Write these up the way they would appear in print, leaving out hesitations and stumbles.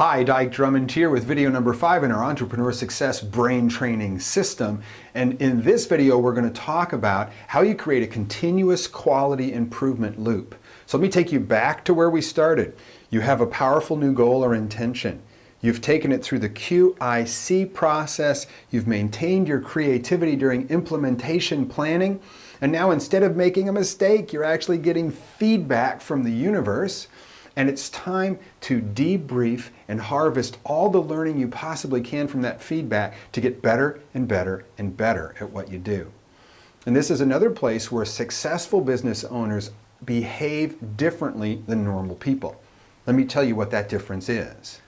Hi, Dyke Drummond here with video number 5 in our Entrepreneur Success Brain Training System. And in this video, we're going to talk about how you create a continuous quality improvement loop. So let me take you back to where we started. You have a powerful new goal or intention. You've taken it through the QIC process. You've maintained your creativity during implementation planning. And now instead of making a mistake, you're actually getting feedback from the universe. And it's time to debrief and harvest all the learning you possibly can from that feedback to get better and better and better at what you do. And this is another place where successful business owners behave differently than normal people. Let me tell you what that difference is.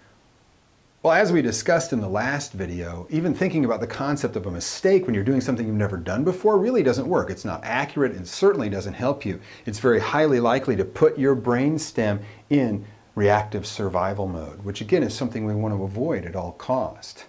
Well, as we discussed in the last video, even thinking about the concept of a mistake when you're doing something you've never done before really doesn't work. It's not accurate and certainly doesn't help you. It's very highly likely to put your brainstem in reactive survival mode, which again is something we want to avoid at all cost.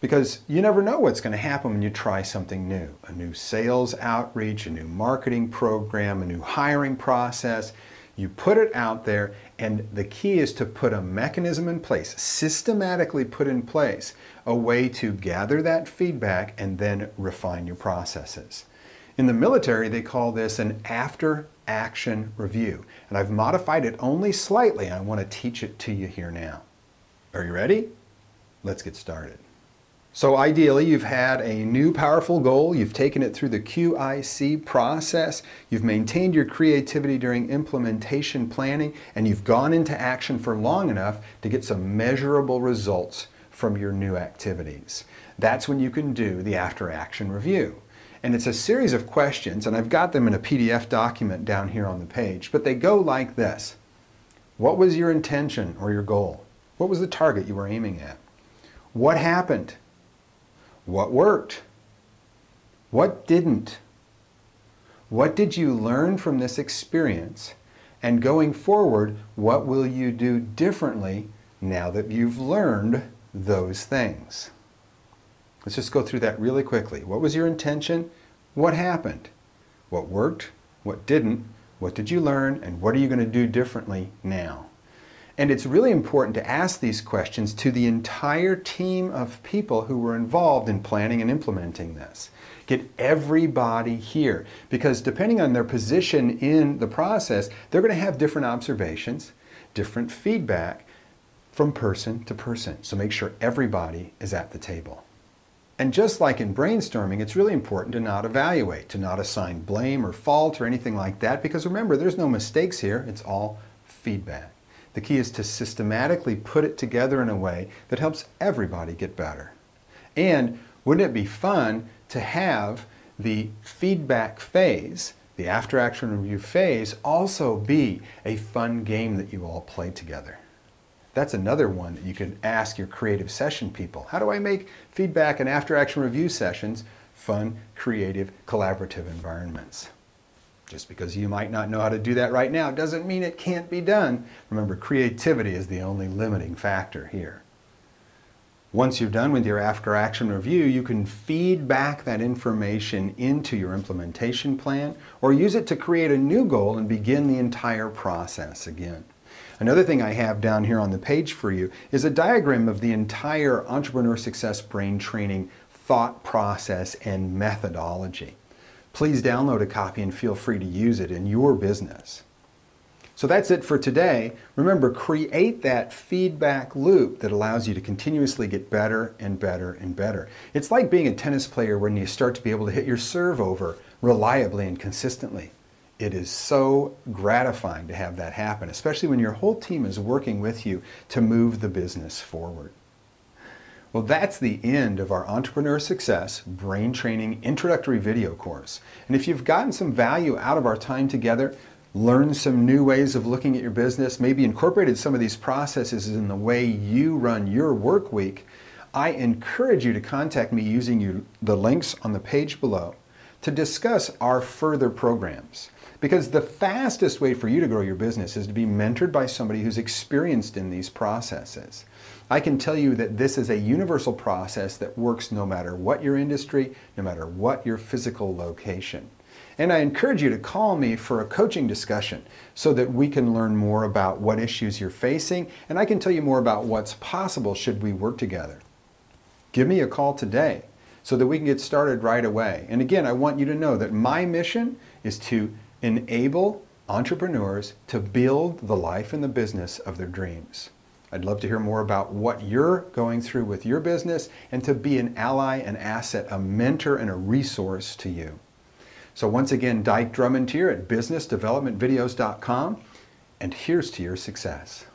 Because you never know what's going to happen when you try something new. A new sales outreach, a new marketing program, a new hiring process. You put it out there, and the key is to put a mechanism in place, systematically put in place, a way to gather that feedback and then refine your processes. In the military, they call this an after-action review, and I've modified it only slightly. I want to teach it to you here now. Are you ready? Let's get started. So ideally, you've had a new powerful goal, you've taken it through the QIC process, you've maintained your creativity during implementation planning, and you've gone into action for long enough to get some measurable results from your new activities. That's when you can do the after-action review. And it's a series of questions, and I've got them in a PDF document down here on the page, but they go like this. What was your intention or your goal? What was the target you were aiming at? What happened? What worked? What didn't? What did you learn from this experience? And going forward, what will you do differently now that you've learned those things? Let's just go through that really quickly. What was your intention? What happened? What worked? What didn't? What did you learn? And what are you going to do differently now? And it's really important to ask these questions to the entire team of people who were involved in planning and implementing this. Get everybody here, because depending on their position in the process, they're going to have different observations, different feedback from person to person. So make sure everybody is at the table. And just like in brainstorming, it's really important to not evaluate, to not assign blame or fault or anything like that, because remember, there's no mistakes here, it's all feedback. The key is to systematically put it together in a way that helps everybody get better. And wouldn't it be fun to have the feedback phase, the after-action review phase, also be a fun game that you all play together? That's another one that you could ask your creative session people. How do I make feedback and after-action review sessions fun, creative, collaborative environments? Just because you might not know how to do that right now doesn't mean it can't be done. Remember, creativity is the only limiting factor here. Once you're done with your after-action review, you can feed back that information into your implementation plan or use it to create a new goal and begin the entire process again. Another thing I have down here on the page for you is a diagram of the entire Entrepreneur Success Brain Training thought process and methodology. Please download a copy and feel free to use it in your business. So that's it for today. Remember, create that feedback loop that allows you to continuously get better and better and better. It's like being a tennis player when you start to be able to hit your serve over reliably and consistently. It is so gratifying to have that happen, especially when your whole team is working with you to move the business forward. Well, that's the end of our Entrepreneur Success Brain Training Introductory Video course. And if you've gotten some value out of our time together, learned some new ways of looking at your business, maybe incorporated some of these processes in the way you run your work week, I encourage you to contact me using the links on the page below to discuss our further programs. Because the fastest way for you to grow your business is to be mentored by somebody who's experienced in these processes. I can tell you that this is a universal process that works no matter what your industry, no matter what your physical location. And I encourage you to call me for a coaching discussion so that we can learn more about what issues you're facing, and I can tell you more about what's possible should we work together. Give me a call today so that we can get started right away. And again, I want you to know that my mission is to enable entrepreneurs to build the life and the business of their dreams. I'd love to hear more about what you're going through with your business and to be an ally, an asset, a mentor, and a resource to you. So once again, Dyke Drummond here at businessdevelopmentvideos.com, and here's to your success.